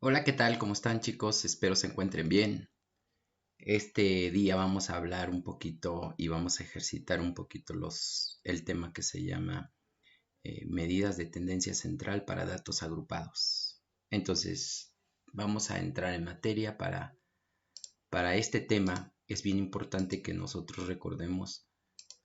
Hola, ¿qué tal? ¿Cómo están, chicos? Espero se encuentren bien. Este día vamos a hablar un poquito y vamos a ejercitar un poquito el tema que se llama medidas de tendencia central para datos agrupados. Entonces, vamos a entrar en materia para este tema. Es bien importante que nosotros recordemos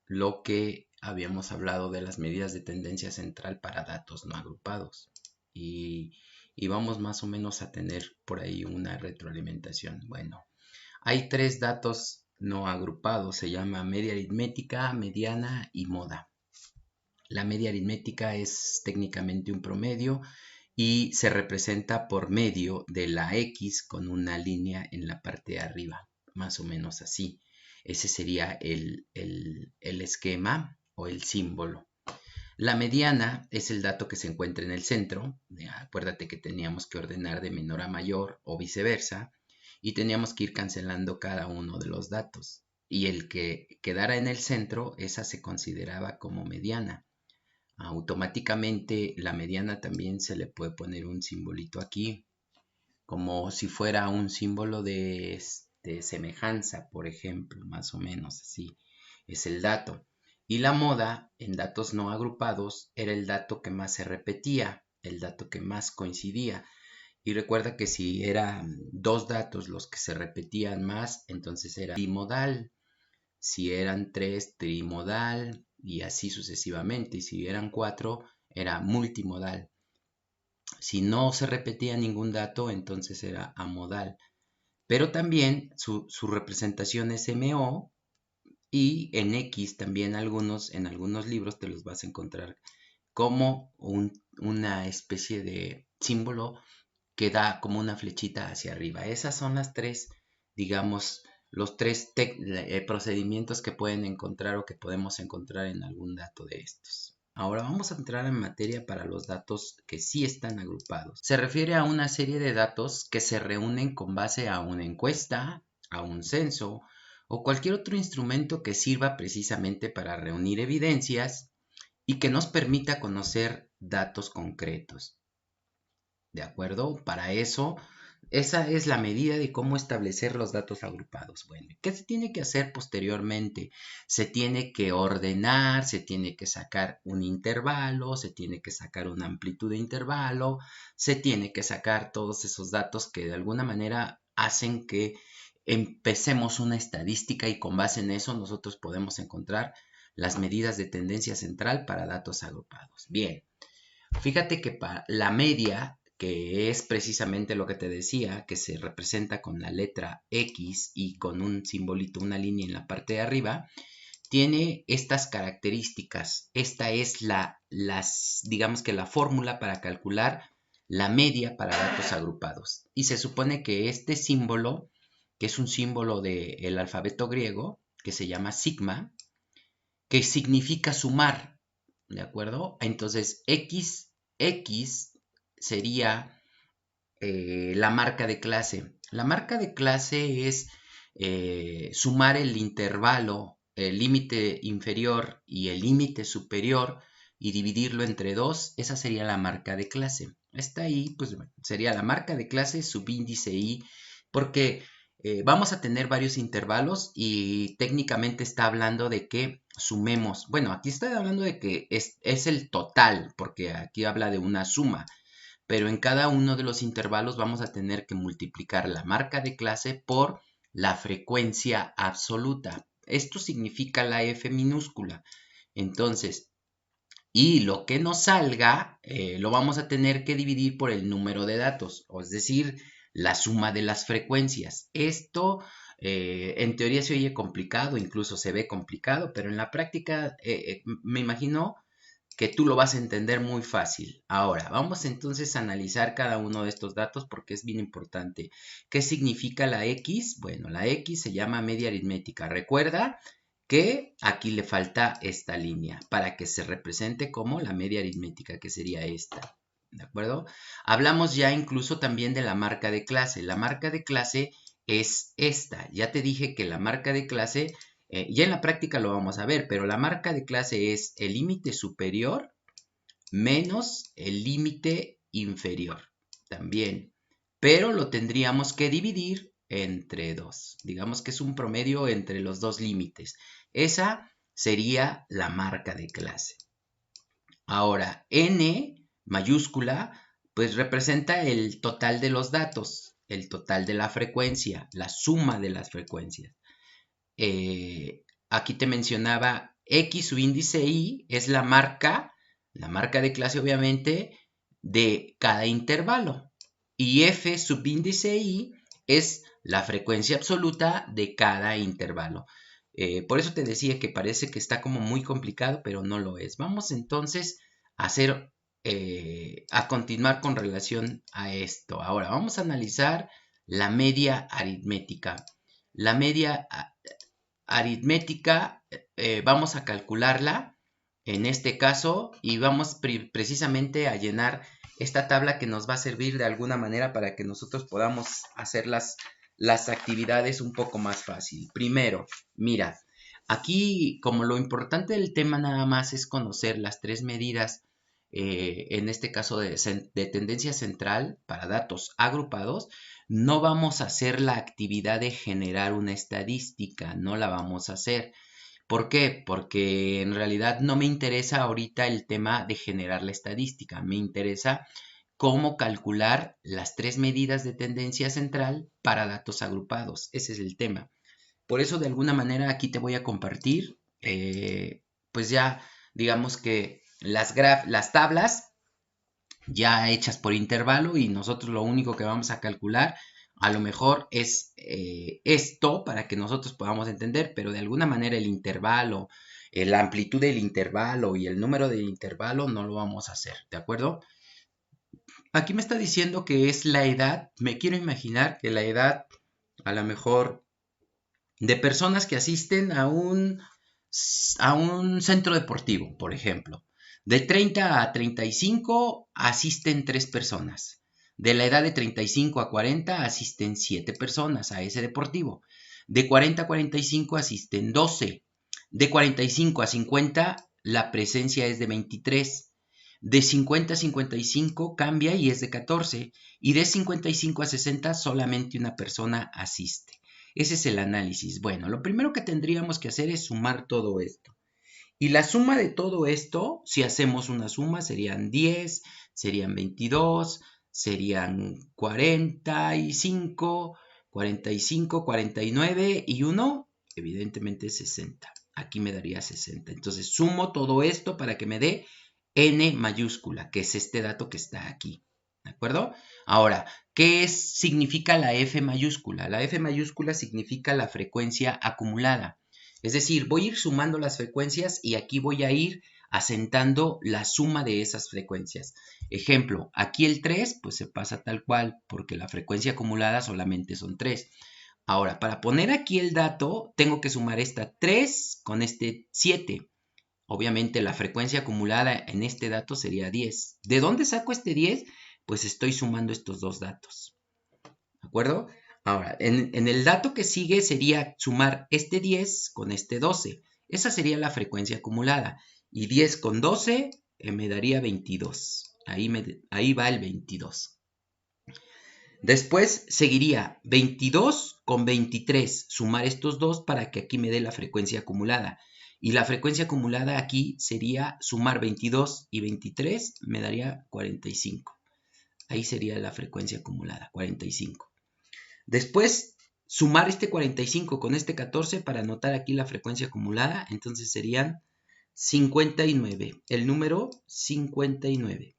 lo que habíamos hablado de las medidas de tendencia central para datos no agrupados. Y, y vamos más o menos a tener por ahí una retroalimentación. Bueno, hay tres datos no agrupados, se llama media aritmética, mediana y moda. La media aritmética es técnicamente un promedio y se representa por medio de la X con una línea en la parte de arriba, más o menos así. Ese sería el esquema o el símbolo. La mediana es el dato que se encuentra en el centro. Acuérdate que teníamos que ordenar de menor a mayor o viceversa y teníamos que ir cancelando cada uno de los datos. Y el que quedara en el centro, esa se consideraba como mediana. Automáticamente la mediana también se le puede poner un simbolito aquí, como si fuera un símbolo de semejanza, por ejemplo, más o menos así es el dato. Y la moda en datos no agrupados era el dato que más se repetía, el dato que más coincidía. Y recuerda que si eran dos datos los que se repetían más, entonces era bimodal. Si eran tres, trimodal y así sucesivamente. Y si eran cuatro, era multimodal. Si no se repetía ningún dato, entonces era amodal. Pero también su representación es MO y en X también en algunos libros te los vas a encontrar como una especie de símbolo que da como una flechita hacia arriba. Esas son las tres, digamos, los tres procedimientos que pueden encontrar o que podemos encontrar en algún dato de estos. Ahora vamos a entrar en materia para los datos que sí están agrupados. Se refiere a una serie de datos que se reúnen con base a una encuesta, a un censo o cualquier otro instrumento que sirva precisamente para reunir evidencias y que nos permita conocer datos concretos. ¿De acuerdo? Para eso, esa es la medida de cómo establecer los datos agrupados. Bueno, ¿qué se tiene que hacer posteriormente? Se tiene que ordenar, se tiene que sacar un intervalo, se tiene que sacar una amplitud de intervalo, se tiene que sacar todos esos datos que de alguna manera hacen que empecemos una estadística y con base en eso nosotros podemos encontrar las medidas de tendencia central para datos agrupados. Bien. Fíjate que para la media, que es precisamente lo que te decía, que se representa con la letra X y con un simbolito, una línea en la parte de arriba, tiene estas características. Esta es digamos que la fórmula para calcular la media para datos agrupados. Y se supone que este símbolo, que es un símbolo del alfabeto griego, que se llama sigma, que significa sumar, ¿de acuerdo? Entonces, X sería la marca de clase. La marca de clase es sumar el intervalo, el límite inferior y el límite superior y dividirlo entre dos. Esa sería la marca de clase. Esta I, pues sería la marca de clase subíndice I, porque vamos a tener varios intervalos y técnicamente está hablando de que sumemos. Bueno, aquí está hablando de que es el total, porque aquí habla de una suma, pero en cada uno de los intervalos vamos a tener que multiplicar la marca de clase por la frecuencia absoluta. Esto significa la F minúscula. Entonces, y lo que nos salga lo vamos a tener que dividir por el número de datos, es decir, la suma de las frecuencias. Esto en teoría se oye complicado, incluso se ve complicado, pero en la práctica me imagino que tú lo vas a entender muy fácil. Ahora, vamos entonces a analizar cada uno de estos datos porque es bien importante. ¿Qué significa la X? Bueno, la X se llama media aritmética. Recuerda que aquí le falta esta línea para que se represente como la media aritmética, que sería esta. ¿De acuerdo? Hablamos ya incluso también de la marca de clase. La marca de clase es esta. Ya te dije que la marca de clase, ya en la práctica lo vamos a ver, pero la marca de clase es el límite superior menos el límite inferior. También pero lo tendríamos que dividir entre 2. Digamos que es un promedio entre los dos límites. Esa sería la marca de clase. Ahora, n mayúscula, pues representa el total de los datos, el total de la frecuencia, la suma de las frecuencias. Aquí te mencionaba X subíndice Y es la marca de clase obviamente, de cada intervalo. Y F subíndice Y es la frecuencia absoluta de cada intervalo. Por eso te decía que parece que está como muy complicado, pero no lo es. Vamos entonces a hacer, a continuar con relación a esto. Ahora vamos a analizar la media aritmética. La media aritmética, vamos a calcularla en este caso y vamos precisamente a llenar esta tabla que nos va a servir de alguna manera para que nosotros podamos hacer las actividades un poco más fácil. Primero, mira, aquí como lo importante del tema nada más es conocer las tres medidas, en este caso de tendencia central para datos agrupados, no vamos a hacer la actividad de generar una estadística, no la vamos a hacer. ¿Por qué? Porque en realidad no me interesa ahorita el tema de generar la estadística, me interesa cómo calcular las tres medidas de tendencia central para datos agrupados. Ese es el tema. Por eso de alguna manera aquí te voy a compartir, pues ya digamos que las tablas ya hechas por intervalo y nosotros lo único que vamos a calcular a lo mejor es esto para que nosotros podamos entender, pero de alguna manera el intervalo, la amplitud del intervalo y el número del intervalo no lo vamos a hacer, ¿de acuerdo? Aquí me está diciendo que es la edad, me quiero imaginar que la edad a lo mejor de personas que asisten a un centro deportivo, por ejemplo. De 30 a 35 asisten 3 personas. De la edad de 35 a 40 asisten 7 personas a ese deportivo. De 40 a 45 asisten 12. De 45 a 50 la presencia es de 23. De 50 a 55 cambia y es de 14. Y de 55 a 60 solamente una persona asiste. Ese es el análisis. Bueno, lo primero que tendríamos que hacer es sumar todo esto. Y la suma de todo esto, si hacemos una suma, serían 10, serían 22, serían 45, 45, 49 y 1, evidentemente 60. Aquí me daría 60. Entonces sumo todo esto para que me dé n mayúscula, que es este dato que está aquí. ¿De acuerdo? Ahora, ¿qué significa la F mayúscula? La F mayúscula significa la frecuencia acumulada. Es decir, voy a ir sumando las frecuencias y aquí voy a ir asentando la suma de esas frecuencias. Ejemplo, aquí el 3 pues se pasa tal cual porque la frecuencia acumulada solamente son 3. Ahora, para poner aquí el dato, tengo que sumar esta 3 con este 7. Obviamente la frecuencia acumulada en este dato sería 10. ¿De dónde saco este 10? Pues estoy sumando estos dos datos. ¿De acuerdo? Ahora, en el dato que sigue sería sumar este 10 con este 12. Esa sería la frecuencia acumulada. Y 10 con 12 me daría 22. Ahí va el 22. Después seguiría 22 con 23. Sumar estos dos para que aquí me dé la frecuencia acumulada. Y la frecuencia acumulada aquí sería sumar 22 y 23 me daría 45. Ahí sería la frecuencia acumulada, 45. Después, sumar este 45 con este 14 para anotar aquí la frecuencia acumulada. Entonces serían 59. El número 59.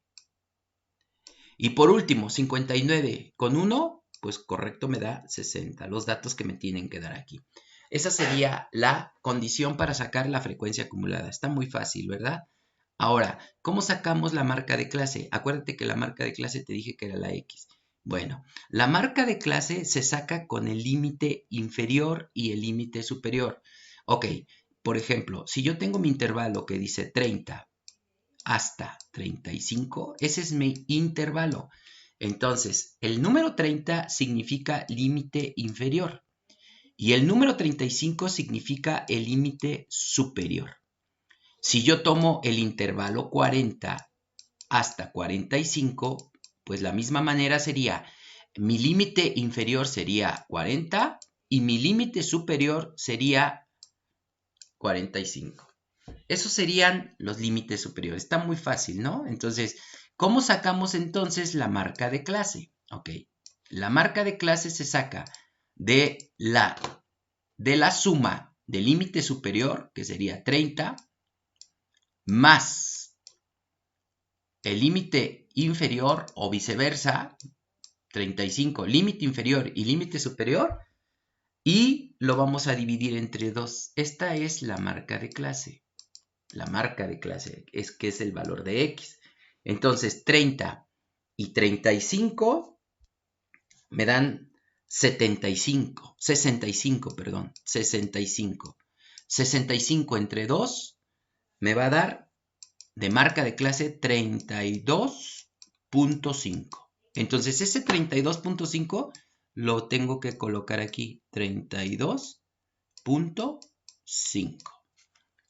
Y por último, 59 con 1, pues correcto me da 60. Los datos que me tienen que dar aquí. Esa sería la condición para sacar la frecuencia acumulada. Está muy fácil, ¿verdad? Ahora, ¿cómo sacamos la marca de clase? Acuérdate que la marca de clase te dije que era la X. Bueno, la marca de clase se saca con el límite inferior y el límite superior. Ok, por ejemplo, si yo tengo mi intervalo que dice 30 hasta 35, ese es mi intervalo. Entonces, el número 30 significa límite inferior y el número 35 significa el límite superior. Si yo tomo el intervalo 40 hasta 45, pues la misma manera sería mi límite inferior sería 40 y mi límite superior sería 45. Esos serían los límites superiores. Está muy fácil, ¿no? Entonces, ¿cómo sacamos entonces la marca de clase? Ok, la marca de clase se saca de la suma del límite superior, que sería 30, más el límite inferior o viceversa, 35, límite inferior y límite superior, y lo vamos a dividir entre 2. Esta es la marca de clase. La marca de clase es que es el valor de X. Entonces, 30 y 35 me dan 65, perdón, 65. 65 entre 2 me va a dar de marca de clase 32.5. Entonces, ese 32.5 lo tengo que colocar aquí, 32.5.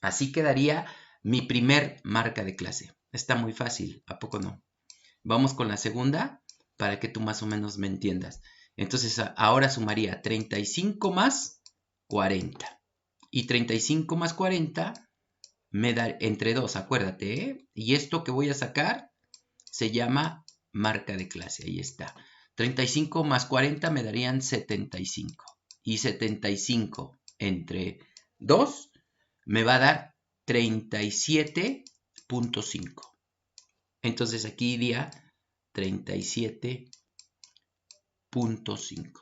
Así quedaría mi primer marca de clase. Está muy fácil, ¿a poco no? Vamos con la segunda para que tú más o menos me entiendas. Entonces, ahora sumaría 35 más 40. Y 35 más 40 me da entre 2, acuérdate, ¿eh? Y esto que voy a sacar se llama marca de clase. Ahí está. 35 más 40 me darían 75. Y 75 entre 2 me va a dar 37.5. Entonces aquí iría 37.5.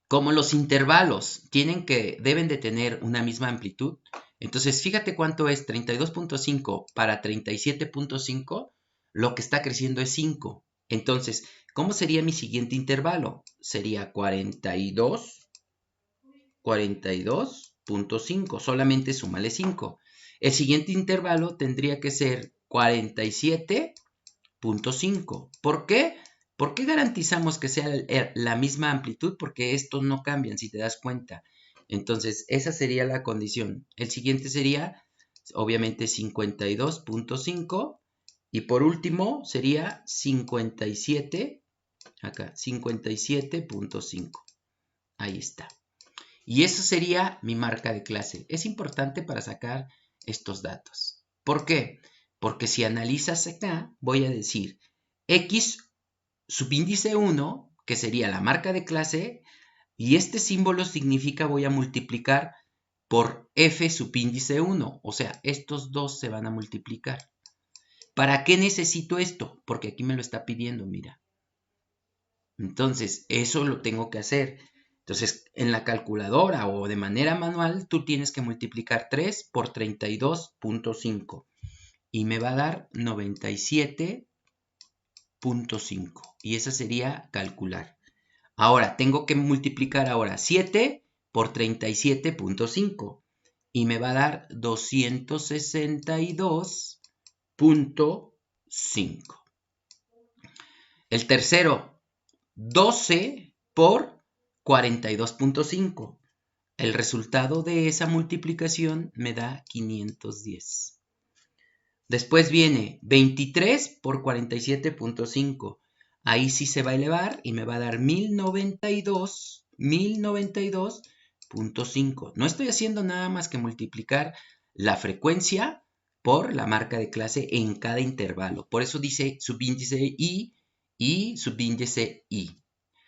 Como los intervalos deben de tener una misma amplitud, entonces fíjate cuánto es 32.5 para 37.5, lo que está creciendo es 5. Entonces, ¿cómo sería mi siguiente intervalo? Sería 42.5, solamente súmale 5. El siguiente intervalo tendría que ser 47.5. ¿Por qué? ¿Por qué garantizamos que sea la misma amplitud? Porque estos no cambian, si te das cuenta. Entonces, esa sería la condición. El siguiente sería, obviamente, 52.5. Y por último, sería 57, acá, 57.5. Ahí está. Y eso sería mi marca de clase. Es importante para sacar estos datos. ¿Por qué? Porque si analizas acá, voy a decir X subíndice 1, que sería la marca de clase, y este símbolo significa voy a multiplicar por F subíndice 1. O sea, estos dos se van a multiplicar. ¿Para qué necesito esto? Porque aquí me lo está pidiendo, mira. Entonces, eso lo tengo que hacer. Entonces, en la calculadora o de manera manual, tú tienes que multiplicar 3 por 32.5 y me va a dar 97.5 y esa sería calcular. Ahora, tengo que multiplicar ahora 7 por 37.5 y me va a dar 262.5. El tercero, 12 por 42.5. El resultado de esa multiplicación me da 510. Después viene 23 por 47.5. Ahí sí se va a elevar y me va a dar 1092.5. No estoy haciendo nada más que multiplicar la frecuencia por la marca de clase en cada intervalo. Por eso dice subíndice I y subíndice I.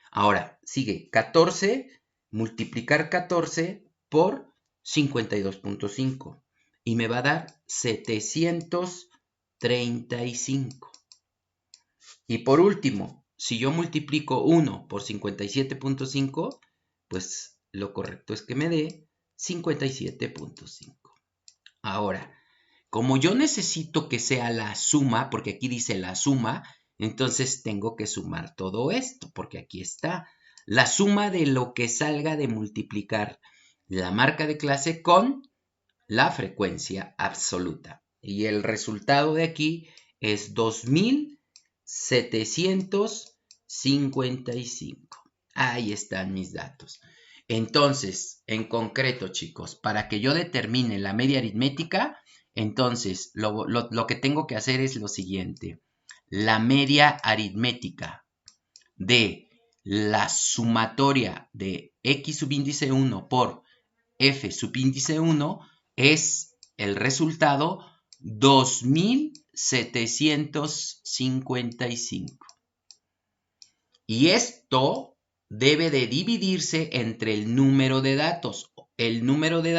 Ahora, sigue 14, multiplicar 14 por 52.5 y me va a dar 735. Y por último, si yo multiplico 1 por 57.5, pues lo correcto es que me dé 57.5. Ahora, como yo necesito que sea la suma, porque aquí dice la suma, entonces tengo que sumar todo esto, porque aquí está la suma de lo que salga de multiplicar la marca de clase con la frecuencia absoluta. Y el resultado de aquí es 2755. Ahí están mis datos. Entonces, en concreto, chicos, para que yo determine la media aritmética, entonces lo que tengo que hacer es lo siguiente. La media aritmética de la sumatoria de X subíndice 1 por F subíndice 1 es el resultado 2755. Y esto debe de dividirse entre el número de datos o el número de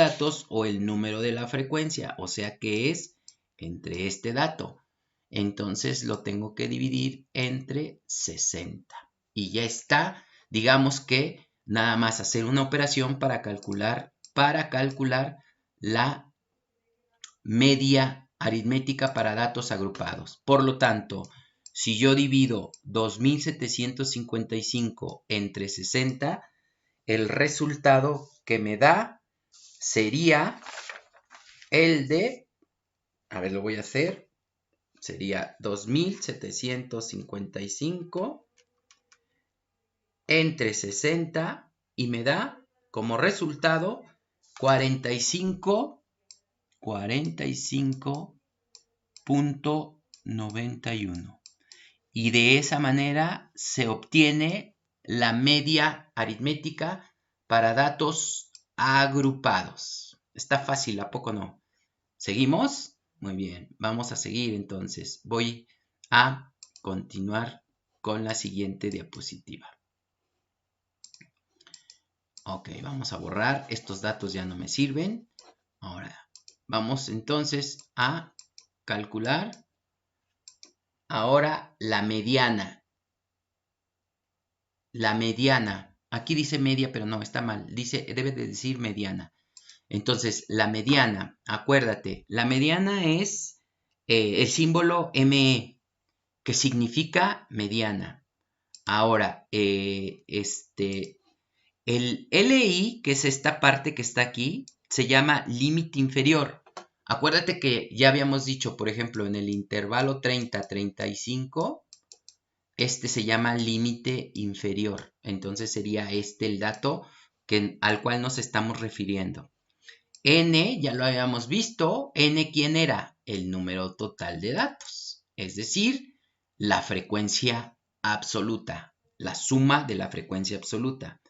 la frecuencia, o sea que es entre este dato. Entonces lo tengo que dividir entre 60. Y ya está, digamos que nada más hacer una operación para calcular la media aritmética para datos agrupados. Por lo tanto, si yo divido 2755 entre 60, el resultado que me da sería el de, a ver, lo voy a hacer, sería 2755 entre 60 y me da como resultado 45.91. Y de esa manera se obtiene la media aritmética para datos agrupados. Está fácil, ¿a poco no? ¿Seguimos? Muy bien, vamos a seguir entonces. Voy a continuar con la siguiente diapositiva. Ok, vamos a borrar. Estos datos ya no me sirven. Ahora, vamos entonces a calcular ahora la mediana. La mediana. Aquí dice media, pero no, está mal. Debe de decir mediana. Entonces, la mediana, acuérdate, la mediana es el símbolo ME, que significa mediana. Ahora, el LI, que es esta parte que está aquí, se llama límite inferior. Acuérdate que ya habíamos dicho, por ejemplo, en el intervalo 30-35, este se llama límite inferior. Entonces sería este el dato al cual nos estamos refiriendo. N, ya lo habíamos visto, N, ¿quién era? El número total de datos, es decir, la frecuencia absoluta, la suma de la frecuencia absoluta.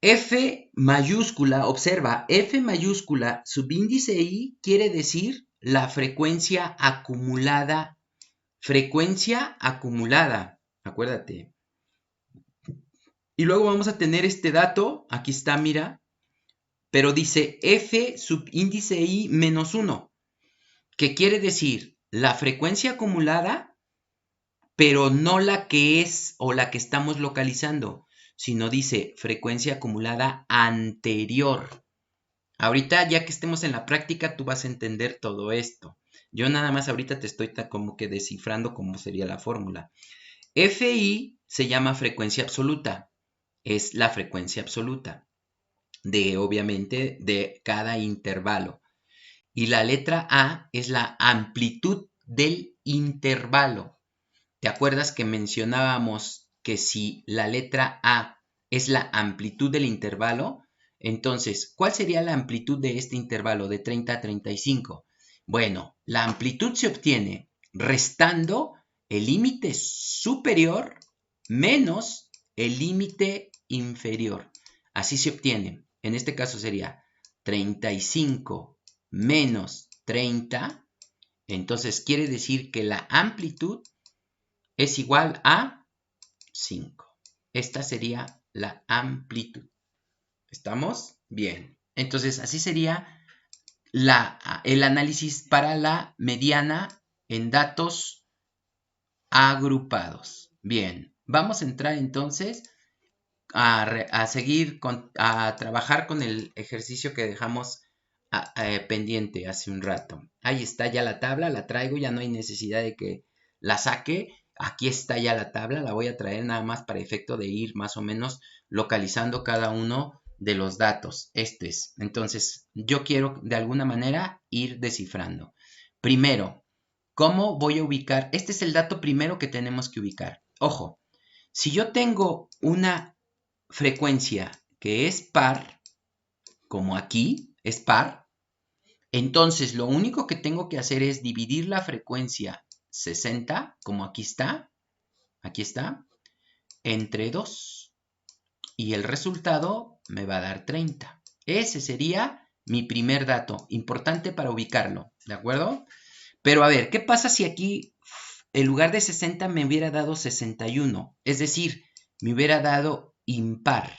F mayúscula, observa, F mayúscula, subíndice I quiere decir la frecuencia acumulada. Frecuencia acumulada, acuérdate. Y luego vamos a tener este dato, aquí está, mira, pero dice F subíndice I menos 1, que quiere decir la frecuencia acumulada, pero no la que es o la que estamos localizando, sino dice frecuencia acumulada anterior. Ahorita, ya que estemos en la práctica, tú vas a entender todo esto. Yo nada más ahorita te estoy como que descifrando cómo sería la fórmula. Fi se llama frecuencia absoluta. Es la frecuencia absoluta obviamente, de cada intervalo. Y la letra A es la amplitud del intervalo. ¿Te acuerdas que mencionábamos que si la letra A es la amplitud del intervalo? Entonces, ¿cuál sería la amplitud de este intervalo de 30 a 35? Bueno, la amplitud se obtiene restando el límite superior menos el límite inferior. Así se obtiene. En este caso sería 35 menos 30. Entonces quiere decir que la amplitud es igual a 5. Esta sería la amplitud. ¿Estamos? Bien. Entonces así sería el análisis para la mediana en datos agrupados. Bien. Vamos a entrar entonces a seguir a trabajar con el ejercicio que dejamos pendiente hace un rato. Ahí está ya la tabla, la traigo, ya no hay necesidad de que la saque. Aquí está ya la tabla, la voy a traer nada más para efecto de ir más o menos localizando cada uno de los datos. Entonces, yo quiero de alguna manera ir descifrando. Primero, ¿cómo voy a ubicar? Este es el dato primero que tenemos que ubicar. Ojo, si yo tengo una frecuencia que es par, como aquí es par, entonces lo único que tengo que hacer es dividir la frecuencia 60, como aquí está, entre 2. Y el resultado me va a dar 30. Ese sería mi primer dato, importante para ubicarlo, ¿de acuerdo? Pero a ver, ¿qué pasa si aquí en lugar de 60 me hubiera dado 61? Es decir, me hubiera dado impar.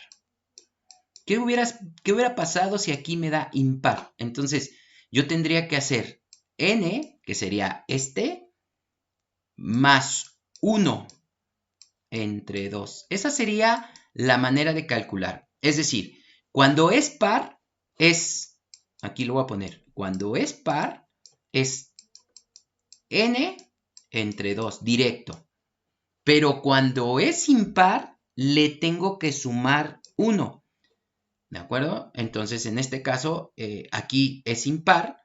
¿Qué hubiera pasado si aquí me da impar? Entonces, yo tendría que hacer n, que sería este, más 1 entre 2. Esa sería la manera de calcular. Es decir, cuando es par, aquí lo voy a poner, cuando es par, es n entre 2, directo. Pero cuando es impar, le tengo que sumar 1. ¿De acuerdo? Entonces, en este caso, aquí es impar,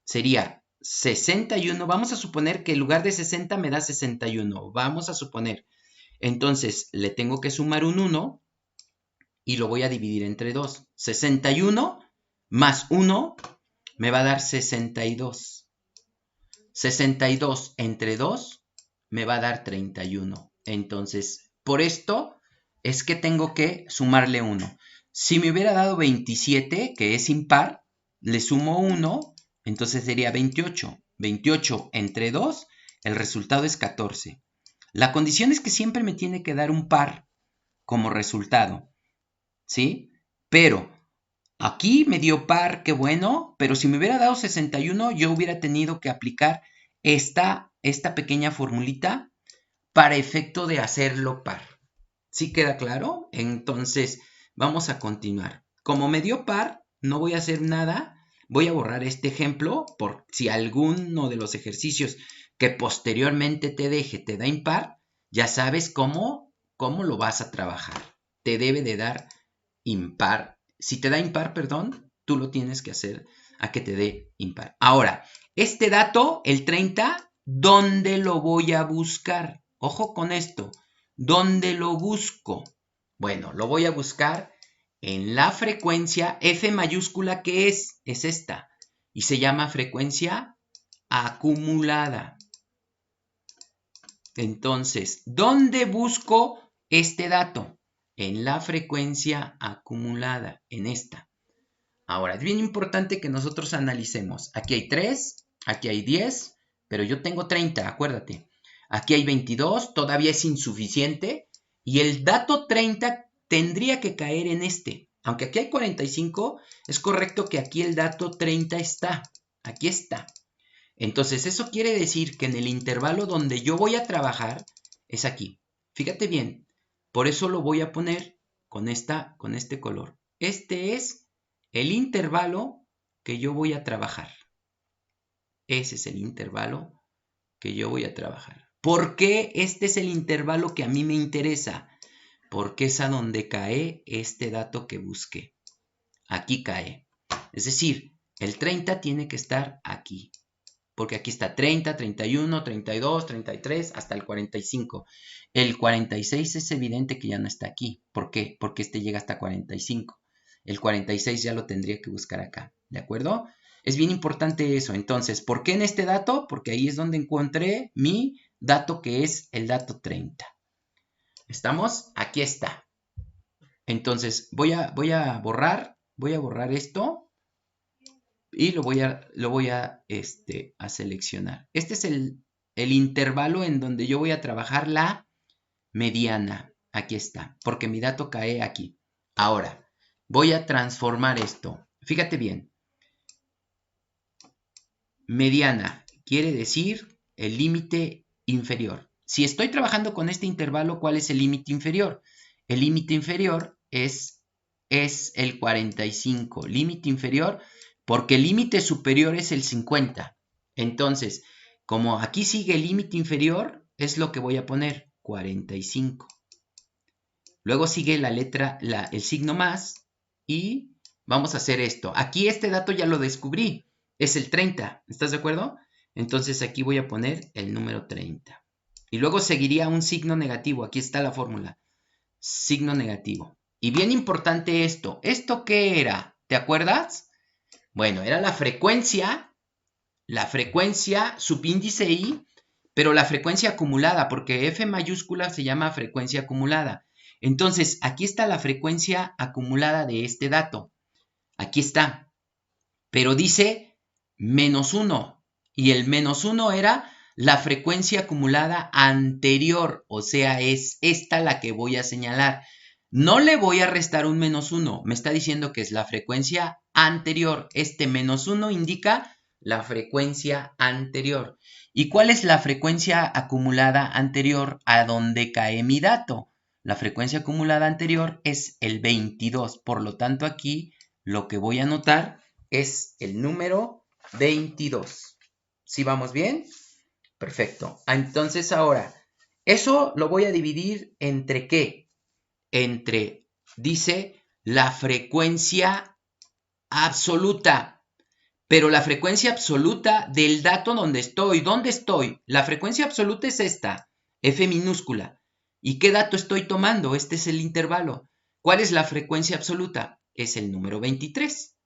sería 61. Vamos a suponer que en lugar de 60 me da 61. Vamos a suponer. Entonces, le tengo que sumar un 1 y lo voy a dividir entre 2. 61 más 1 me va a dar 62. 62 entre 2 me va a dar 31. Entonces, por esto es que tengo que sumarle 1. Si me hubiera dado 27, que es impar, le sumo 1, entonces sería 28. 28 entre 2, el resultado es 14. La condición es que siempre me tiene que dar un par como resultado, ¿sí? Pero aquí me dio par, qué bueno, pero si me hubiera dado 61, yo hubiera tenido que aplicar esta pequeña formulita para efecto de hacerlo par. ¿Sí queda claro? Entonces, vamos a continuar. Como me dio par, no voy a hacer nada. Voy a borrar este ejemplo por si alguno de los ejercicios que posteriormente te deje te da impar, ya sabes cómo lo vas a trabajar. Te debe de dar impar. Si te da impar, perdón, tú lo tienes que hacer a que te dé impar. Ahora, este dato, el 30, ¿dónde lo voy a buscar? Ojo con esto. ¿Dónde lo busco? Bueno, lo voy a buscar en la frecuencia F mayúscula, que es esta, y se llama frecuencia acumulada. Entonces, ¿dónde busco este dato? En la frecuencia acumulada, en esta. Ahora, es bien importante que nosotros analicemos. Aquí hay 3, aquí hay 10, pero yo tengo 30, acuérdate. Aquí hay 22, todavía es insuficiente. Y el dato 30 tendría que caer en este. Aunque aquí hay 45, es correcto que aquí el dato 30 está. Aquí está. Entonces, eso quiere decir que en el intervalo donde yo voy a trabajar es aquí. Fíjate bien, por eso lo voy a poner con este color. Este es el intervalo que yo voy a trabajar. Ese es el intervalo que yo voy a trabajar. ¿Por qué este es el intervalo que a mí me interesa? Porque es a donde cae este dato que busqué. Aquí cae. Es decir, el 30 tiene que estar aquí. Porque aquí está 30, 31, 32, 33, hasta el 45. El 46 es evidente que ya no está aquí. ¿Por qué? Porque este llega hasta 45. El 46 ya lo tendría que buscar acá, ¿de acuerdo? Es bien importante eso. Entonces, ¿por qué en este dato? Porque ahí es donde encontré mi dato, que es el dato 30. ¿Estamos? Aquí está. Entonces, voy a borrar esto. Y lo voy a seleccionar. Este es el intervalo en donde yo voy a trabajar la mediana. Aquí está, porque mi dato cae aquí. Ahora, voy a transformar esto. Fíjate bien. Mediana quiere decir el límite inferior. Si estoy trabajando con este intervalo, ¿cuál es el límite inferior? El límite inferior es el 45. Límite inferior, porque el límite superior es el 50. Entonces, como aquí sigue el límite inferior, es lo que voy a poner, 45. Luego sigue la letra, el signo más, y vamos a hacer esto. Aquí este dato ya lo descubrí, es el 30, ¿estás de acuerdo? Entonces aquí voy a poner el número 30. Y luego seguiría un signo negativo, aquí está la fórmula, signo negativo. Y bien importante esto, ¿esto qué era? ¿Te acuerdas? Bueno, era la frecuencia subíndice I, pero la frecuencia acumulada, porque F mayúscula se llama frecuencia acumulada. Entonces, aquí está la frecuencia acumulada de este dato. Aquí está. Pero dice -1. Y el -1 era la frecuencia acumulada anterior. O sea, es esta la que voy a señalar. No le voy a restar un -1. Me está diciendo que es la frecuencia anterior. Este -1 indica la frecuencia anterior. ¿Y cuál es la frecuencia acumulada anterior a donde cae mi dato? La frecuencia acumulada anterior es el 22. Por lo tanto, aquí lo que voy a anotar es el número 22. ¿Sí vamos bien? Perfecto. Entonces ahora, eso lo voy a dividir entre ¿qué? Entre, dice, la frecuencia absoluta. Pero la frecuencia absoluta del dato donde estoy. ¿Dónde estoy? La frecuencia absoluta es esta, F minúscula. ¿Y qué dato estoy tomando? Este es el intervalo. ¿Cuál es la frecuencia absoluta? Es el número 23.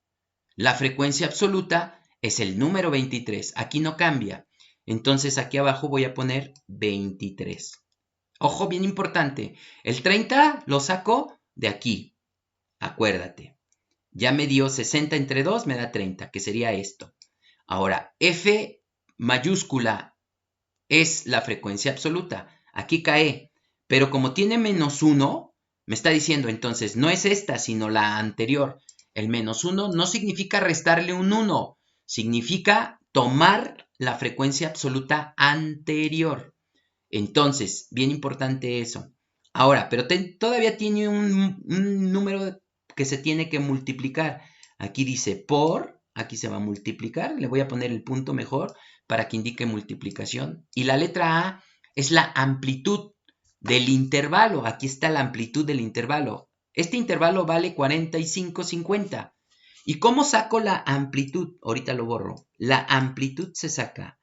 La frecuencia absoluta es el número 23. Aquí no cambia. Entonces aquí abajo voy a poner 23. Ojo, bien importante. El 30 lo saco de aquí. Acuérdate. Ya me dio 60 entre 2, me da 30, que sería esto. Ahora, F mayúscula es la frecuencia absoluta. Aquí cae. Pero como tiene -1, me está diciendo entonces no es esta, sino la anterior. El -1 no significa restarle un 1, significa tomar la frecuencia absoluta anterior. Entonces, bien importante eso. Ahora, pero todavía tiene un número que se tiene que multiplicar. Aquí dice por, aquí se va a multiplicar. Le voy a poner el punto mejor para que indique multiplicación. Y la letra A es la amplitud del intervalo. Aquí está la amplitud del intervalo. Este intervalo vale 45,50. ¿Y cómo saco la amplitud? Ahorita lo borro. La amplitud se saca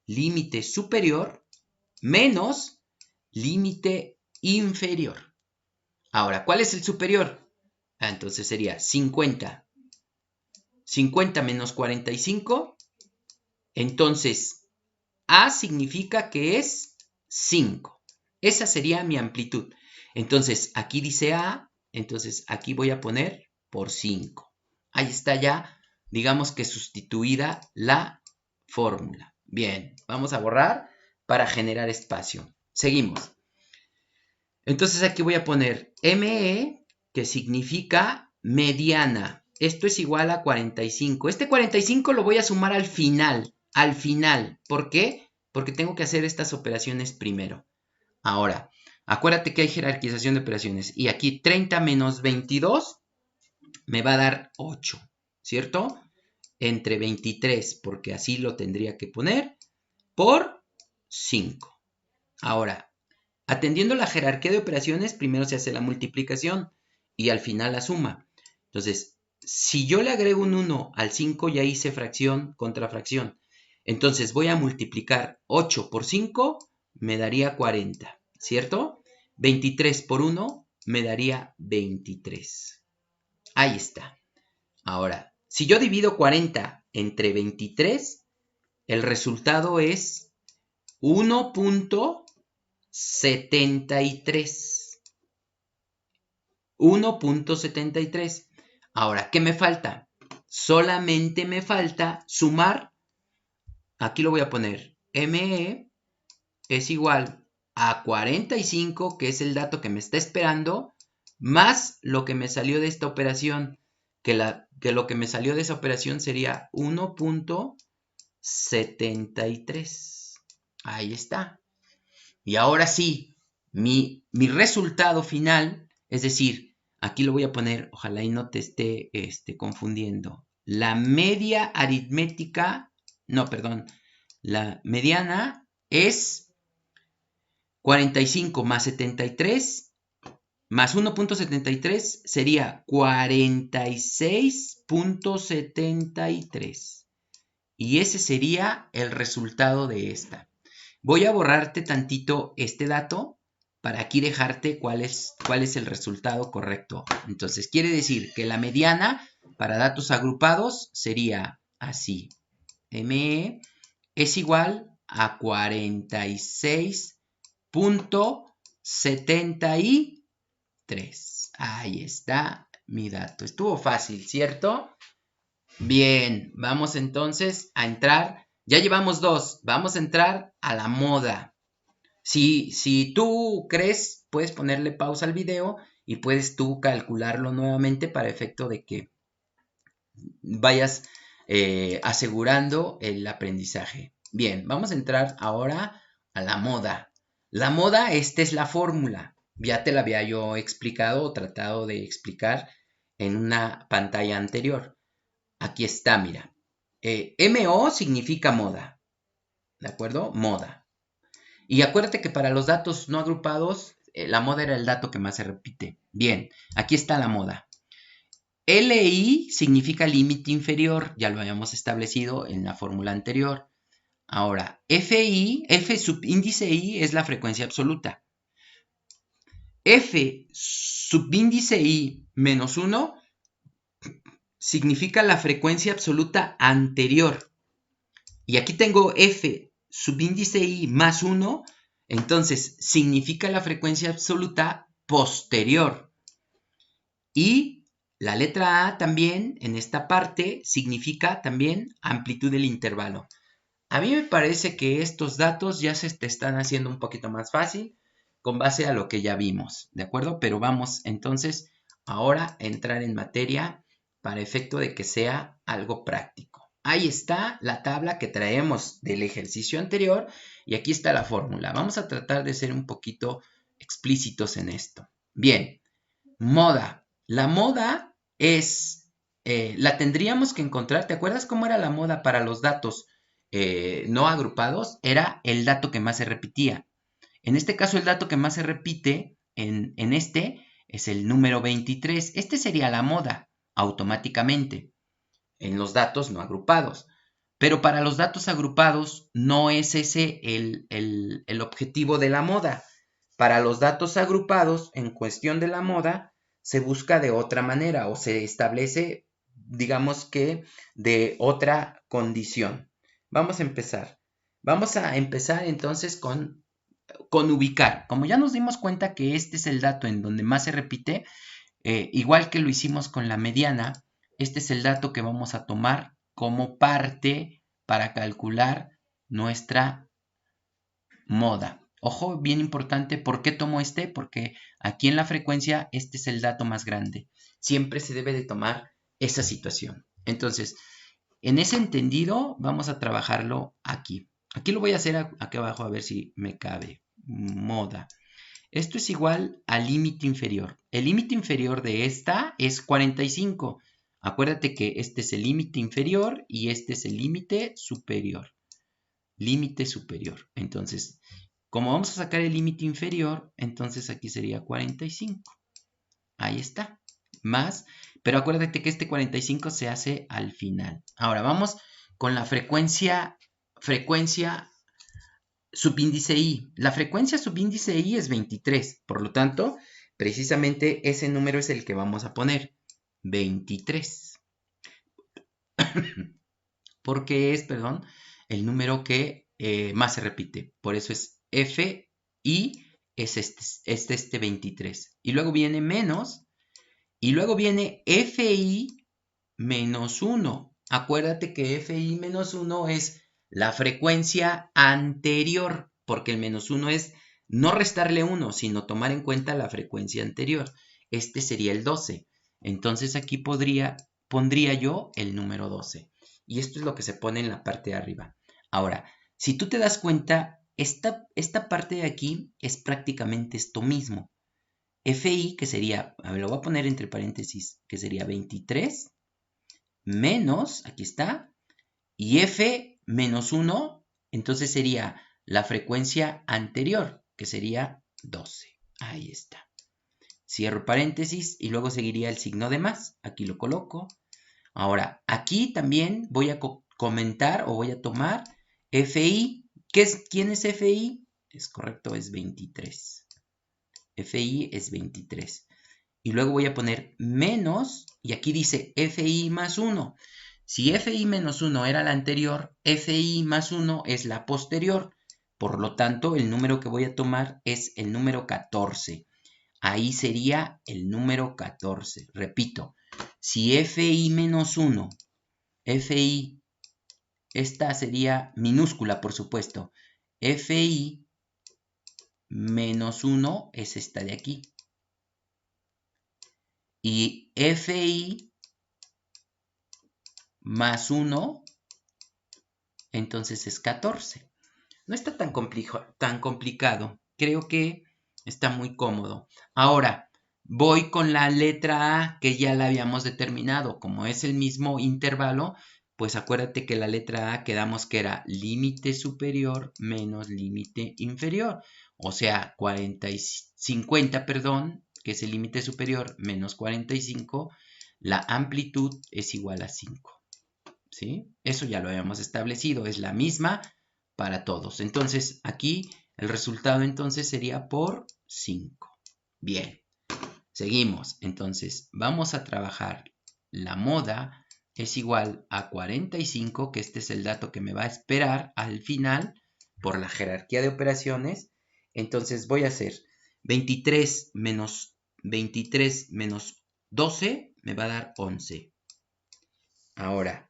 límite superior menos límite inferior. Ahora, ¿cuál es el superior? Entonces sería 50. 50 menos 45. Entonces, A significa que es 5. Esa sería mi amplitud. Entonces, aquí dice A, entonces aquí voy a poner por 5. Ahí está ya, digamos que sustituida la fórmula. Bien, vamos a borrar para generar espacio. Seguimos. Entonces aquí voy a poner ME, que significa mediana. Esto es igual a 45. Este 45 lo voy a sumar al final. Al final. ¿Por qué? Porque tengo que hacer estas operaciones primero. Ahora, acuérdate que hay jerarquización de operaciones. Y aquí 30 menos 22 me va a dar 8. ¿Cierto? Entre 23, porque así lo tendría que poner, por 5. Ahora, atendiendo la jerarquía de operaciones, primero se hace la multiplicación y al final la suma. Entonces, si yo le agrego un 1 al 5, ya hice fracción contra fracción. Entonces, voy a multiplicar 8 por 5, me daría 40, ¿cierto? 23 por 1 me daría 23. Ahí está. Ahora, si yo divido 40 entre 23, el resultado es 1.73. 1.73. Ahora, ¿qué me falta? Solamente me falta sumar. Aquí lo voy a poner. ME es igual a 45, que es el dato que me está esperando, más lo que me salió de esta operación, que lo que me salió de esa operación sería 1.73. Ahí está. Y ahora sí, mi resultado final, es decir, aquí lo voy a poner, ojalá y no te esté confundiendo. La media aritmética, no, perdón, la mediana es 45 más 73 más 1.73 sería 46.73. Y ese sería el resultado de esta. Voy a borrarte tantito este dato para aquí dejarte cuál es el resultado correcto. Entonces, quiere decir que la mediana para datos agrupados sería así. ME es igual a 46.73. Ahí está mi dato. Estuvo fácil, ¿cierto? Bien, vamos entonces a entrar. Ya llevamos 2. Vamos a entrar a la moda. Si tú crees, puedes ponerle pausa al video y puedes tú calcularlo nuevamente para efecto de que vayas asegurando el aprendizaje. Bien, vamos a entrar ahora a la moda. La moda, esta es la fórmula. Ya te la había yo explicado o tratado de explicar en una pantalla anterior. Aquí está, mira. MO significa moda. ¿De acuerdo? Moda. Y acuérdate que para los datos no agrupados, la moda era el dato que más se repite. Bien, aquí está la moda. LI significa límite inferior, ya lo habíamos establecido en la fórmula anterior. Ahora, FI, F subíndice I es la frecuencia absoluta. F subíndice I menos 1 significa la frecuencia absoluta anterior. Y aquí tengo F subíndice I más 1, entonces significa la frecuencia absoluta posterior. Y la letra A también, en esta parte, significa también amplitud del intervalo. A mí me parece que estos datos ya se te están haciendo un poquito más fácil con base a lo que ya vimos, ¿de acuerdo? Pero vamos entonces ahora a entrar en materia para efecto de que sea algo práctico. Ahí está la tabla que traemos del ejercicio anterior y aquí está la fórmula. Vamos a tratar de ser un poquito explícitos en esto. Bien, moda. La moda es, la tendríamos que encontrar. ¿Te acuerdas cómo era la moda para los datos no agrupados? Era el dato que más se repetía. En este caso, el dato que más se repite en este es el número 23. Este sería la moda automáticamente en los datos no agrupados. Pero para los datos agrupados no es ese el objetivo de la moda. Para los datos agrupados, en cuestión de la moda, se busca de otra manera o se establece, digamos que, de otra condición. Vamos a empezar. Vamos a empezar entonces con ubicar. Como ya nos dimos cuenta que este es el dato en donde más se repite, igual que lo hicimos con la mediana, este es el dato que vamos a tomar como parte para calcular nuestra moda. Ojo, bien importante, ¿por qué tomo este? Porque aquí en la frecuencia este es el dato más grande. Siempre se debe de tomar esa situación. Entonces, en ese entendido, vamos a trabajarlo aquí. Aquí lo voy a hacer aquí abajo a ver si me cabe. Moda. Esto es igual al límite inferior. El límite inferior de esta es 45. Acuérdate que este es el límite inferior y este es el límite superior. Límite superior. Entonces, como vamos a sacar el límite inferior, entonces aquí sería 45. Ahí está. Más, pero acuérdate que este 45 se hace al final. Ahora vamos con la frecuencia subíndice I. La frecuencia subíndice I es 23. Por lo tanto, precisamente ese número es el que vamos a poner. 23. Porque es, perdón, el número que más se repite. Por eso es F y es este 23. Y luego viene menos. Y luego viene FI menos 1. Acuérdate que FI menos 1 es la frecuencia anterior, porque el menos 1 es no restarle 1, sino tomar en cuenta la frecuencia anterior. Este sería el 12. Entonces aquí pondría yo el número 12. Y esto es lo que se pone en la parte de arriba. Ahora, si tú te das cuenta, esta parte de aquí es prácticamente esto mismo. FI, que sería, a ver, lo voy a poner entre paréntesis, que sería 23 menos, aquí está, y F menos 1, entonces sería la frecuencia anterior, que sería 12. Ahí está. Cierro paréntesis y luego seguiría el signo de más. Aquí lo coloco. Ahora, aquí también voy a comentar o voy a tomar FI. ¿Quién es FI? Es correcto, es 23. FI es 23. Y luego voy a poner menos, y aquí dice FI más 1. Si FI menos 1 era la anterior, FI más 1 es la posterior. Por lo tanto, el número que voy a tomar es el número 14. Ahí sería el número 14. Repito, si FI menos 1, FI, esta sería minúscula, por supuesto. FI menos 1 es esta de aquí. Y FI más 1, entonces es 14. No está tan complicado. Creo que está muy cómodo. Ahora, voy con la letra A que ya la habíamos determinado. Como es el mismo intervalo, pues acuérdate que la letra A quedamos que era límite superior menos límite inferior. O sea, 50, perdón, que es el límite superior, menos 45, la amplitud es igual a 5. ¿Sí? Eso ya lo habíamos establecido, es la misma para todos. Entonces, aquí el resultado entonces sería por 5. Bien, seguimos. Entonces, vamos a trabajar la moda es igual a 45, que este es el dato que me va a esperar al final por la jerarquía de operaciones. Entonces, voy a hacer 23 menos 12 me va a dar 11. Ahora,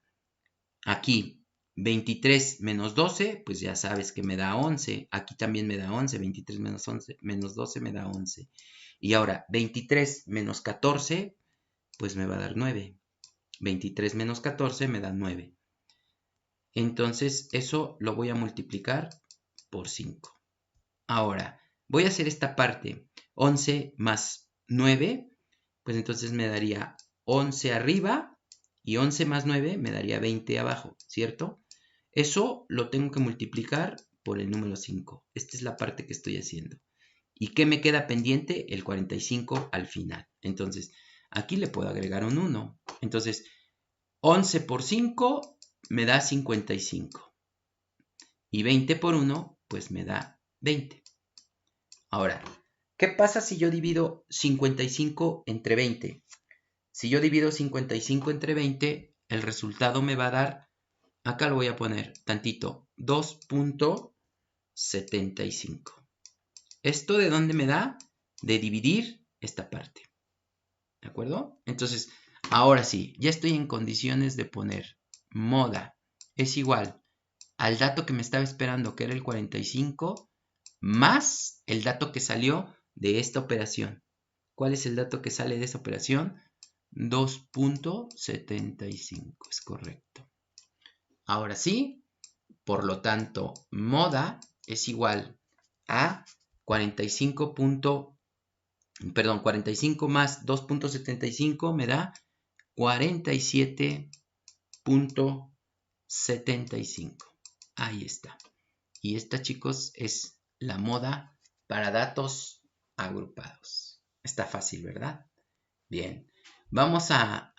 aquí 23 menos 12, pues ya sabes que me da 11. Aquí también me da 11. 23 menos 11 menos 12 me da 11. Y ahora 23 menos 14, pues me va a dar 9. 23 menos 14 me da 9. Entonces eso lo voy a multiplicar por 5. Ahora voy a hacer esta parte. 11 más 9, pues entonces me daría 11 arriba y 11 más 9 me daría 20 abajo, ¿cierto? Eso lo tengo que multiplicar por el número 5. Esta es la parte que estoy haciendo. ¿Y qué me queda pendiente? El 45 al final. Entonces, aquí le puedo agregar un 1. Entonces, 11 por 5 me da 55. Y 20 por 1, pues me da 20. Ahora, ¿qué pasa si yo divido 55 entre 20? Si yo divido 55 entre 20, el resultado me va a dar, acá lo voy a poner tantito, 2.75. ¿Esto de dónde me da? De dividir esta parte. ¿De acuerdo? Entonces, ahora sí, ya estoy en condiciones de poner moda es igual al dato que me estaba esperando, que era el 45, más el dato que salió de esta operación. ¿Cuál es el dato que sale de esa operación? 2.75, es correcto. Ahora sí, por lo tanto, moda es igual a 45 más 2.75 me da 47.75. Ahí está. Y esta, chicos, es la moda para datos agrupados. Está fácil, ¿verdad? Bien. Vamos a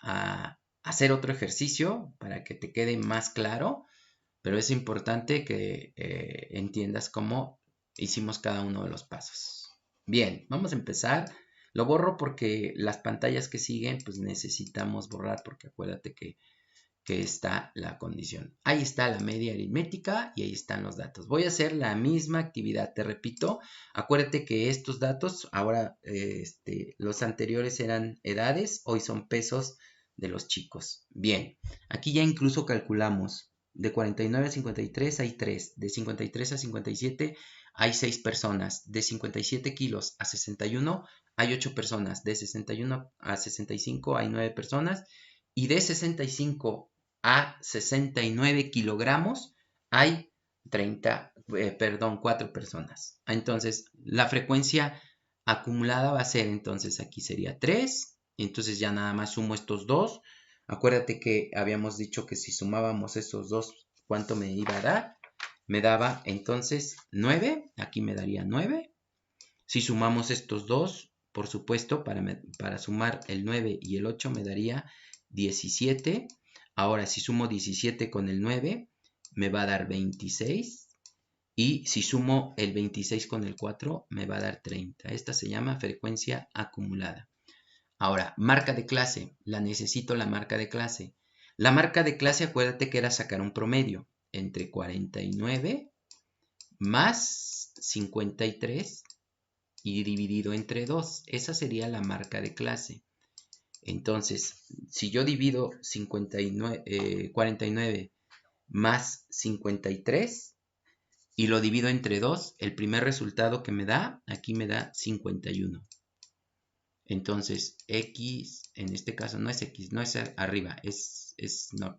hacer otro ejercicio para que te quede más claro, pero es importante que entiendas cómo hicimos cada uno de los pasos. Bien, vamos a empezar. Lo borro porque las pantallas que siguen, pues necesitamos borrar, porque acuérdate que está la condición. Ahí está la media aritmética y ahí están los datos. Voy a hacer la misma actividad, te repito. Acuérdate que estos datos, ahora los anteriores eran edades, hoy son pesos de los chicos. Bien, aquí ya incluso calculamos. De 49 a 53 hay 3. De 53 a 57 hay 6 personas. De 57 kilos a 61 hay 8 personas. De 61 a 65 hay 9 personas. Y de 65 a 69 kilogramos hay 4 personas. Entonces, la frecuencia acumulada va a ser, entonces aquí sería 3. Entonces ya nada más sumo estos dos. Acuérdate que habíamos dicho que si sumábamos estos dos, ¿cuánto me iba a dar? Me daba entonces 9. Aquí me daría 9. Si sumamos estos dos, por supuesto, para sumar el 9 y el 8 me daría 17. Ahora, si sumo 17 con el 9, me va a dar 26. Y si sumo el 26 con el 4, me va a dar 30. Esta se llama frecuencia acumulada. Ahora, marca de clase. La necesito la marca de clase. La marca de clase, acuérdate que era sacar un promedio entre 49 más 53 y dividido entre 2. Esa sería la marca de clase. Entonces, si yo divido 49 más 53 y lo divido entre 2, el primer resultado que me da, aquí me da 51. Entonces, x, en este caso no es x, no es arriba, no,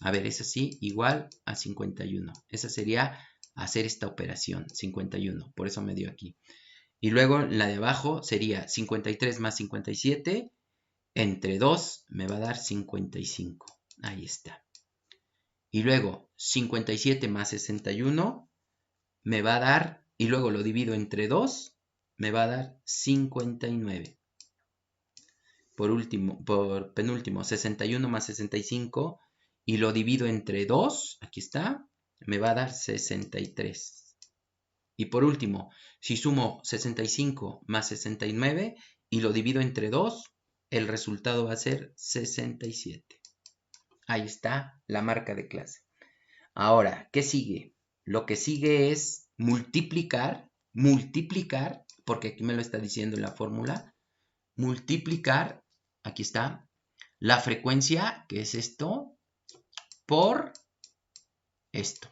a ver, es así, igual a 51. Esa sería hacer esta operación, 51, por eso me dio aquí. Y luego la de abajo sería 53 más 57, entre 2 me va a dar 55. Ahí está. Y luego 57 más 61 me va a dar, y luego lo divido entre 2, me va a dar 59. Por penúltimo, 61 más 65 y lo divido entre 2, aquí está, me va a dar 63. Y por último, si sumo 65 más 69 y lo divido entre 2, el resultado va a ser 67. Ahí está la marca de clase. Ahora, ¿qué sigue? Lo que sigue es multiplicar, porque aquí me lo está diciendo la fórmula, multiplicar, aquí está, la frecuencia, que es esto, por esto,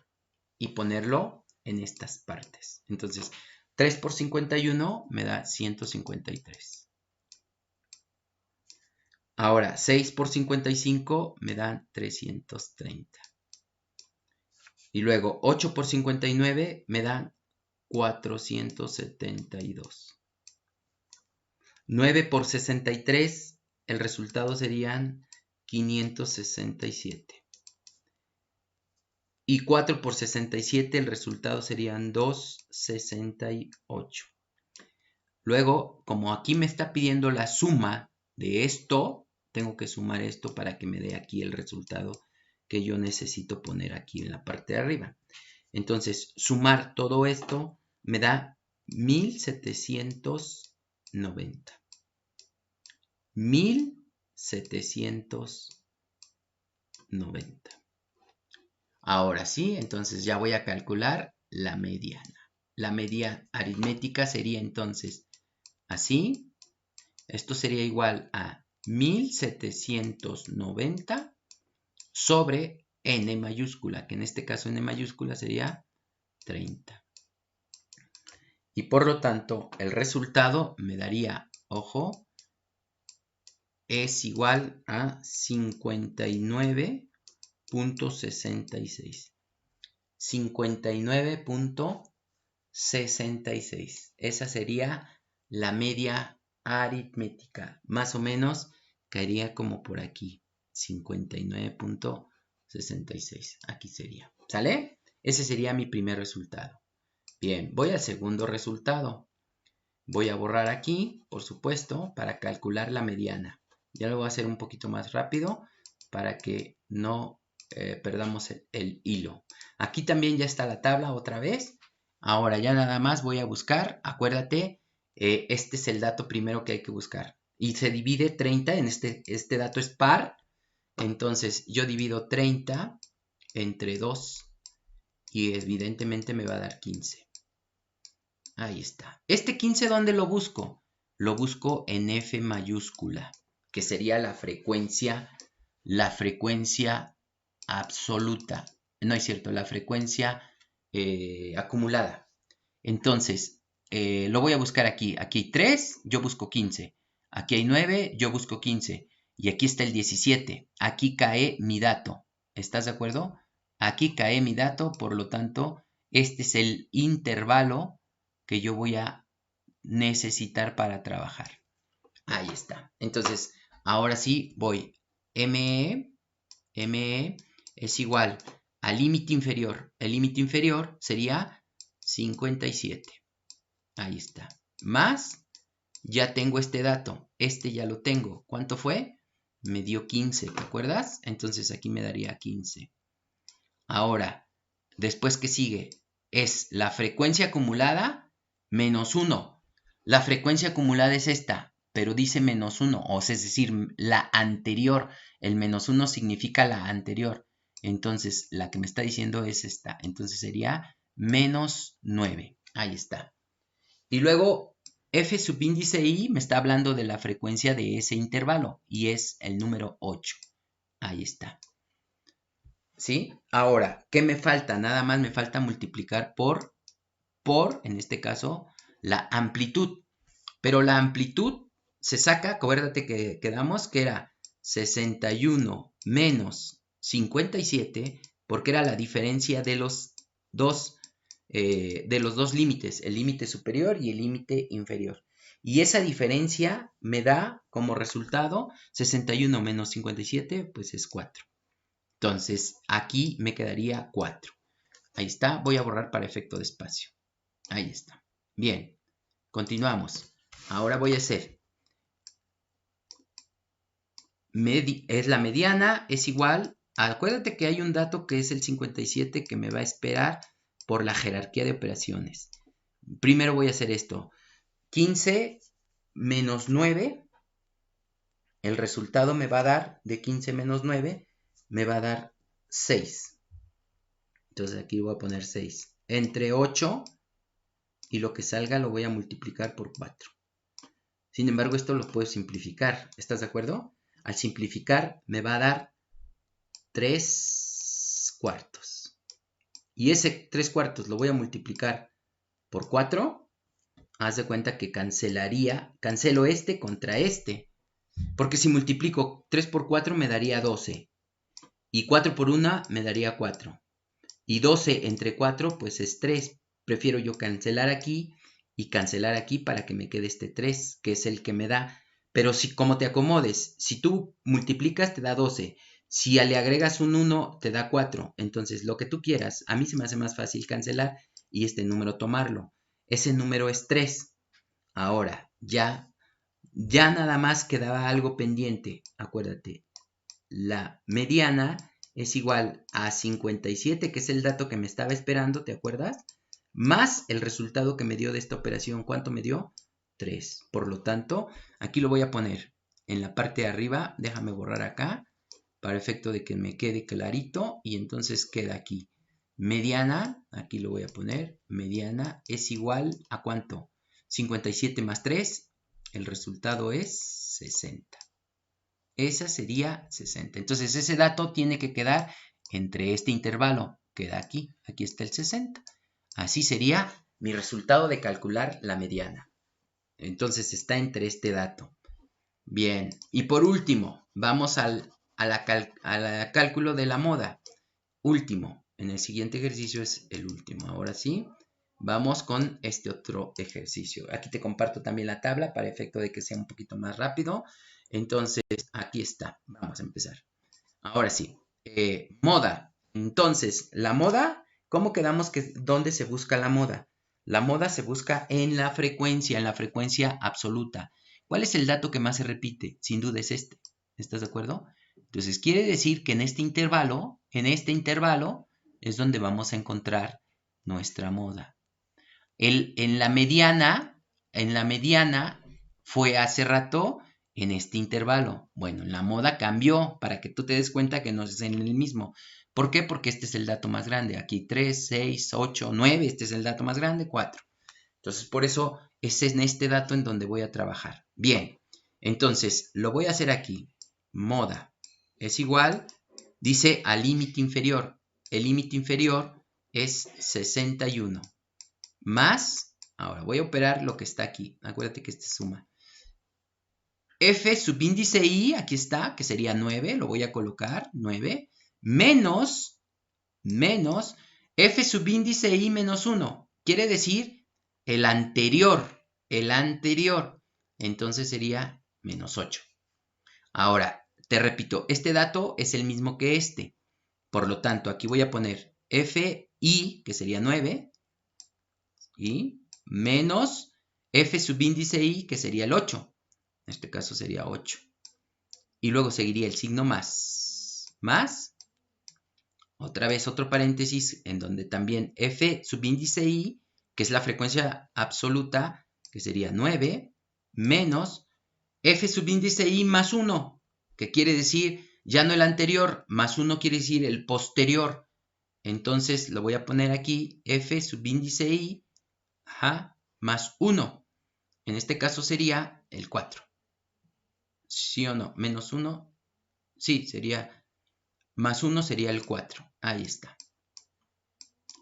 y ponerlo en estas partes. Entonces, 3 por 51 me da 153. Ahora, 6 por 55 me da 330. Y luego, 8 por 59 me dan 472. 9 por 63, el resultado serían 567. Y 4 por 67, el resultado serían 268. Luego, como aquí me está pidiendo la suma de esto, tengo que sumar esto para que me dé aquí el resultado que yo necesito poner aquí en la parte de arriba. Entonces, sumar todo esto me da 1790. 1790. Ahora sí, entonces ya voy a calcular la mediana. La media aritmética sería entonces así. Esto sería igual a 1790 sobre n mayúscula, que en este caso n mayúscula sería 30. Y por lo tanto, el resultado me daría, ojo, es igual a 59.66. 59.66. Esa sería la media aritmética. Más o menos caería como por aquí. 59.66. Aquí sería. ¿Sale? Ese sería mi primer resultado. Bien, voy al segundo resultado. Voy a borrar aquí, por supuesto, para calcular la mediana. Ya lo voy a hacer un poquito más rápido para que no perdamos el hilo. Aquí también ya está la tabla otra vez. Ahora ya nada más voy a buscar, acuérdate, este es el dato primero que hay que buscar. Y se divide 30, en este dato es par, entonces yo divido 30 entre 2 y evidentemente me va a dar 15. Ahí está. ¿Este 15 dónde lo busco? Lo busco en F mayúscula, que sería la frecuencia absoluta. No es cierto, la frecuencia acumulada. Entonces, lo voy a buscar aquí. Aquí hay 3, yo busco 15. Aquí hay 9, yo busco 15. Y aquí está el 17. Aquí cae mi dato. ¿Estás de acuerdo? Aquí cae mi dato, por lo tanto, este es el intervalo que yo voy a necesitar para trabajar. Ahí está. Entonces, ahora sí voy. ME es igual al límite inferior. El límite inferior sería 57. Ahí está. Más, ya tengo este dato. Este ya lo tengo. ¿Cuánto fue? Me dio 15, ¿te acuerdas? Entonces aquí me daría 15. Ahora, después que sigue, es la frecuencia acumulada menos 1. La frecuencia acumulada es esta. pero dice menos 1, o sea, es decir, la anterior. El menos 1 significa la anterior. Entonces, la que me está diciendo es esta. Entonces sería menos 9. Ahí está. Y luego, f subíndice i me está hablando de la frecuencia de ese intervalo y es el número 8. Ahí está. ¿Sí? Ahora, ¿qué me falta? Nada más me falta multiplicar por, en este caso, la amplitud. Pero la amplitud se saca, acuérdate que quedamos que era 61 menos 57, porque era la diferencia de los dos límites, el límite superior y el límite inferior. Y esa diferencia me da como resultado 61 menos 57, pues es 4. Entonces, aquí me quedaría 4. Ahí está, voy a borrar para efecto de espacio. Ahí está. Bien, continuamos. Ahora voy a hacer, es la mediana, es igual, acuérdate que hay un dato que es el 57 que me va a esperar por la jerarquía de operaciones. Primero voy a hacer esto, 15 menos 9, el resultado me va a dar, de 15 menos 9, me va a dar 6. Entonces aquí voy a poner 6. Entre 8 y lo que salga lo voy a multiplicar por 4. Sin embargo, esto lo puedo simplificar. ¿Estás de acuerdo? Al simplificar me va a dar 3 cuartos. Y ese 3 cuartos lo voy a multiplicar por 4. Haz de cuenta que cancelo este contra este. Porque si multiplico 3 por 4 me daría 12. Y 4 por 1 me daría 4. Y 12 entre 4 pues es 3. Prefiero yo cancelar aquí y cancelar aquí para que me quede este 3, que es el que me da. Pero si como te acomodes, si tú multiplicas te da 12. Si le agregas un 1 te da 4. Entonces lo que tú quieras, a mí se me hace más fácil cancelar y este número tomarlo. Ese número es 3. Ahora, ya nada más quedaba algo pendiente. Acuérdate, la mediana es igual a 57, que es el dato que me estaba esperando, ¿te acuerdas? Más el resultado que me dio de esta operación. ¿Cuánto me dio? 3. Por lo tanto, aquí lo voy a poner en la parte de arriba. Déjame borrar acá para efecto de que me quede clarito. Y entonces queda aquí. Mediana, aquí lo voy a poner. Mediana es igual a ¿cuánto? 57 más 3. El resultado es 60. Esa sería 60. Entonces ese dato tiene que quedar entre este intervalo. Queda aquí. Aquí está el 60. Así sería mi resultado de calcular la mediana. Entonces está entre este dato. Bien. Y por último, vamos a la cálculo de la moda. Último. En el siguiente ejercicio es el último. Ahora sí, vamos con este otro ejercicio. Aquí te comparto también la tabla para efecto de que sea un poquito más rápido. Entonces, aquí está. Vamos a empezar. Ahora sí. Moda. Entonces, la moda, ¿cómo quedamos que dónde se busca la moda? La moda se busca en la frecuencia absoluta. ¿Cuál es el dato que más se repite? Sin duda es este. ¿Estás de acuerdo? Entonces, quiere decir que en este intervalo es donde vamos a encontrar nuestra moda. En la mediana fue hace rato en este intervalo. Bueno, la moda cambió para que tú te des cuenta que no es en el mismo. ¿Por qué? Porque este es el dato más grande. Aquí 3, 6, 8, 9, este es el dato más grande, 4. Entonces, por eso es en este dato en donde voy a trabajar. Bien, entonces lo voy a hacer aquí. Moda es igual, dice al límite inferior. El límite inferior es 61. Más, ahora voy a operar lo que está aquí. Acuérdate que este suma. F subíndice I, aquí está, que sería 9, lo voy a colocar, 9, menos F subíndice I menos 1. Quiere decir el anterior. Entonces sería menos 8. Ahora, te repito, este dato es el mismo que este. Por lo tanto, aquí voy a poner FI, que sería 9, y menos F subíndice I, que sería el 8. En este caso sería 8. Y luego seguiría el signo más. Más. Otra vez otro paréntesis en donde también F subíndice I, que es la frecuencia absoluta, que sería 9, menos f subíndice i más 1, que quiere decir ya no el anterior, más 1 quiere decir el posterior. Entonces lo voy a poner aquí, f subíndice i, más 1. En este caso sería el 4. ¿Sí o no? Menos 1, sí, sería, más 1 sería el 4. Ahí está.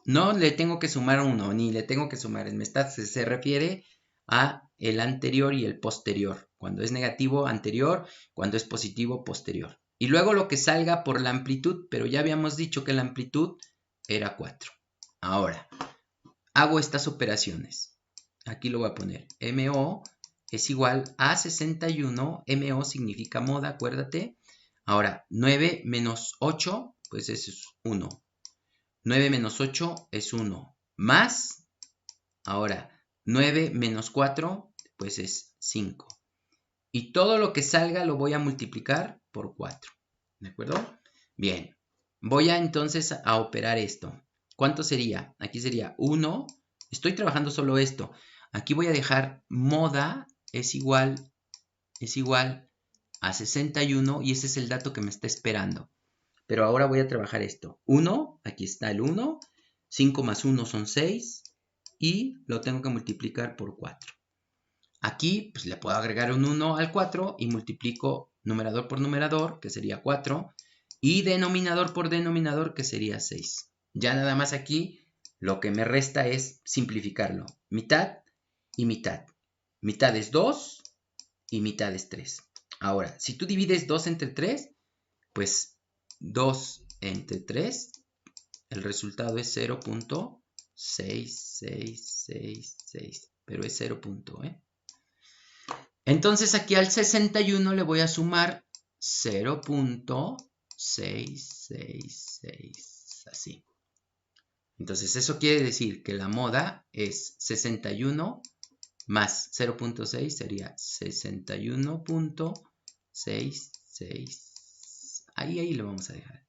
No le tengo que sumar 1, ni le tengo que sumar. Se refiere a el anterior y el posterior. Cuando es negativo, anterior. Cuando es positivo, posterior. Y luego lo que salga por la amplitud, pero ya habíamos dicho que la amplitud era 4. Ahora, hago estas operaciones. Aquí lo voy a poner. MO es igual a 61. MO significa moda, acuérdate. Ahora, 9 menos 8, pues eso es 1. 9 menos 8 es 1. Más, ahora, 9 menos 4, pues es 5. Y todo lo que salga lo voy a multiplicar por 4. ¿De acuerdo? Bien. Voy a entonces a operar esto. ¿Cuánto sería? Aquí sería 1. Estoy trabajando solo esto. Aquí voy a dejar moda es igual a 61 y ese es el dato que me está esperando. Pero ahora voy a trabajar esto. 1, aquí está el 1. 5 más 1 son 6. Y lo tengo que multiplicar por 4. Aquí pues le puedo agregar un 1 al 4 y multiplico numerador por numerador, que sería 4. Y denominador por denominador, que sería 6. Ya nada más aquí lo que me resta es simplificarlo. Mitad y mitad. Mitad es 2 y mitad es 3. Ahora, si tú divides 2 entre 3, pues 2 entre 3, el resultado es 0.6666, pero es 0. Entonces aquí al 61 le voy a sumar 0.666, así. Entonces eso quiere decir que la moda es 61 más 0.6 sería 61.66. Ahí lo vamos a dejar.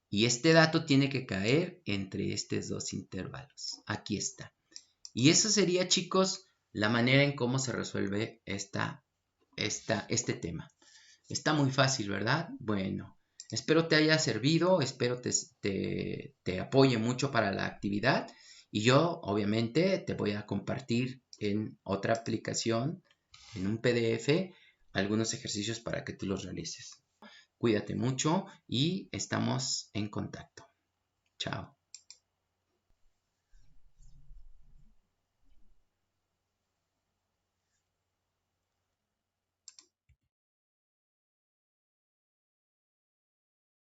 Y este dato tiene que caer entre estos dos intervalos. Aquí está. Y eso sería, chicos, la manera en cómo se resuelve este tema. Está muy fácil, ¿verdad? Bueno, espero te haya servido, espero te apoye mucho para la actividad. Y yo, obviamente, te voy a compartir en otra aplicación, en un PDF, algunos ejercicios para que tú los realices. Cuídate mucho y estamos en contacto. Chao.